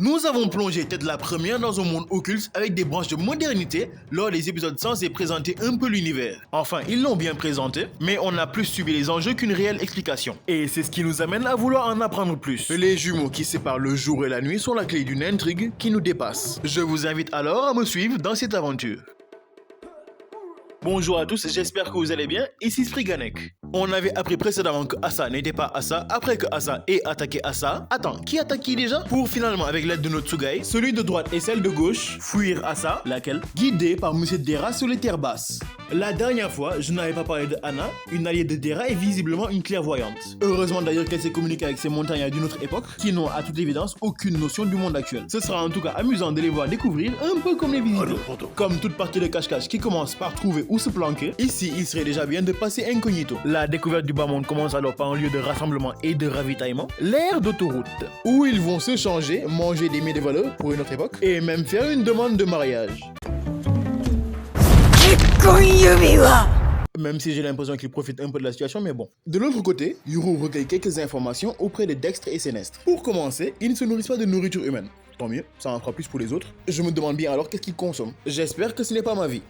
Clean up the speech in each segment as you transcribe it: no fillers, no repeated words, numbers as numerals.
Nous avons plongé tête la première dans un monde occulte avec des branches de modernité lors des épisodes censés présenter un peu l'univers. Enfin, ils l'ont bien présenté, mais on a plus subi les enjeux qu'une réelle explication. Et c'est ce qui nous amène à vouloir en apprendre plus. Les jumeaux qui séparent le jour et la nuit sont la clé d'une intrigue qui nous dépasse. Je vous invite alors à me suivre dans cette aventure. Bonjour à tous, j'espère que vous allez bien, ici Spriganek. On avait appris précédemment que Asa n'était pas Asa, après que Asa ait attaqué Asa. Attends, qui attaque qui déjà? Pour finalement, avec l'aide de notre Tsugai, celui de droite et celle de gauche, fuir Asa, laquelle? Guidée par Monsieur Dera sur les terres basses. La dernière fois, je n'avais pas parlé de Anna, une alliée de Dera et visiblement une clairvoyante. Heureusement d'ailleurs qu'elle s'est communiquée avec ces montagnards d'une autre époque, qui n'ont à toute évidence aucune notion du monde actuel. Ce sera en tout cas amusant de les voir découvrir un peu comme les visiteurs. Comme toute partie de cache-cache qui commence par trouver où se planquer, ici il serait déjà bien de passer incognito. La découverte du bas monde commence alors par un lieu de rassemblement et de ravitaillement, l'aire d'autoroute, où ils vont se changer, manger des mets de valeur pour une autre époque, et même faire une demande de mariage. Même si j'ai l'impression qu'il profite un peu de la situation, mais bon. De l'autre côté, Yuru recueille quelques informations auprès de Dextre et Sénestre. Pour commencer, ils ne se nourrissent pas de nourriture humaine. Tant mieux, ça en fera plus pour les autres. Je me demande bien alors qu'est-ce qu'ils consomment. J'espère que ce n'est pas ma vie.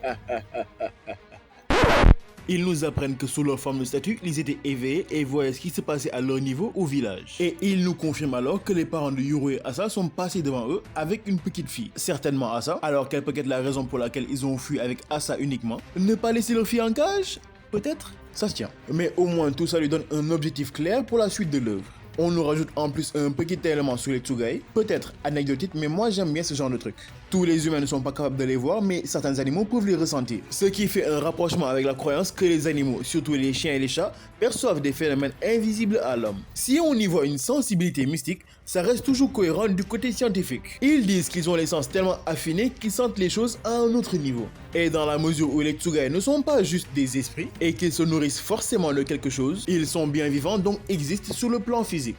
Ils nous apprennent que sous leur forme de statue, ils étaient éveillés et voyaient ce qui se passait à leur niveau au village. Et ils nous confirment alors que les parents de Yuru et Asa sont passés devant eux avec une petite fille. Certainement Asa, alors quelle peut être la raison pour laquelle ils ont fui avec Asa uniquement? Ne pas laisser leur fille en cage? Peut-être? Ça se tient. Mais au moins tout ça lui donne un objectif clair pour la suite de l'œuvre. On nous rajoute en plus un petit élément sur les Tsugai, peut-être anecdotique, mais moi j'aime bien ce genre de truc. Tous les humains ne sont pas capables de les voir, mais certains animaux peuvent les ressentir. Ce qui fait un rapprochement avec la croyance que les animaux, surtout les chiens et les chats, perçoivent des phénomènes invisibles à l'homme. Si on y voit une sensibilité mystique, ça reste toujours cohérent du côté scientifique. Ils disent qu'ils ont les sens tellement affinés qu'ils sentent les choses à un autre niveau. Et dans la mesure où les Tsugai ne sont pas juste des esprits, et qu'ils se nourrissent forcément de quelque chose, ils sont bien vivants donc existent sur le plan physique.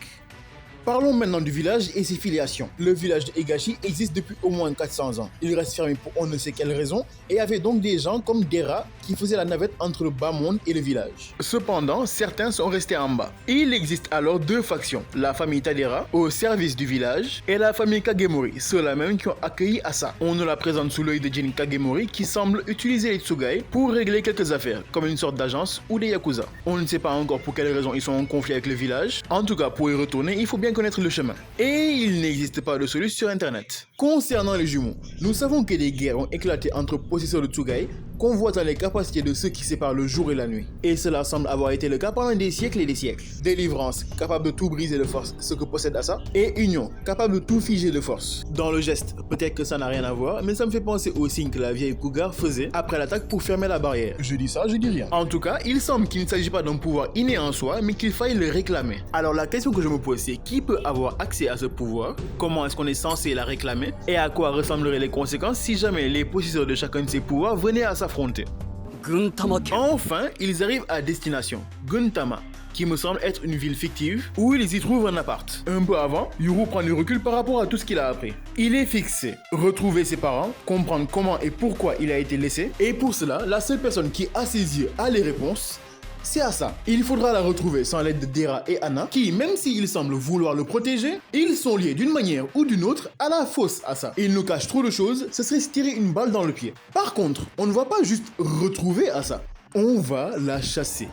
Parlons maintenant du village et ses filiations. Le village de Higashi existe depuis au moins 400 ans. Il reste fermé pour on ne sait quelle raison et avait donc des gens comme Dera qui faisaient la navette entre le bas monde et le village. Cependant, certains sont restés en bas. Il existe alors deux factions, la famille Tadera au service du village et la famille Kagemori, ceux-là même qui ont accueilli Asa. On nous la présente sous l'œil de Jin Kagemori qui semble utiliser les Tsugai pour régler quelques affaires, comme une sorte d'agence ou des Yakuza. On ne sait pas encore pour quelles raisons ils sont en conflit avec le village. En tout cas, pour y retourner, il faut bien connaître le chemin. Et il n'existe pas de solution sur internet. Concernant les jumeaux, nous savons que des guerres ont éclaté entre possesseurs de Tsugai, convoitant les capacités de ceux qui séparent le jour et la nuit. Et cela semble avoir été le cas pendant des siècles et des siècles. Délivrance, capable de tout briser de force, ce que possède Asa, et union, capable de tout figer de force. Dans le geste, peut-être que ça n'a rien à voir, mais ça me fait penser au signe que la vieille Cougar faisait après l'attaque pour fermer la barrière. Je dis ça, je dis rien. En tout cas, il semble qu'il ne s'agit pas d'un pouvoir inné en soi, mais qu'il faille le réclamer. Alors la question que je me pose, c'est qui peut avoir accès à ce pouvoir? Comment est-ce qu'on est censé la réclamer? Et à quoi ressembleraient les conséquences si jamais les possesseurs de chacun de ces pouvoirs venaient à s'affronter? Enfin, ils arrivent à destination, Guntama, qui me semble être une ville fictive où ils y trouvent un appart. Un peu avant, Yuru prend du recul par rapport à tout ce qu'il a appris. Il est fixé, retrouver ses parents, comprendre comment et pourquoi il a été laissé, et pour cela, la seule personne qui à ses yeux a les réponses, c'est Asa. Il faudra la retrouver sans l'aide de Dera et Anna, qui, même s'ils semblent vouloir le protéger, ils sont liés d'une manière ou d'une autre à la fausse Asa. Ils nous cachent trop de choses, ce serait se tirer une balle dans le pied. Par contre, on ne va pas juste retrouver Asa, on va la chasser.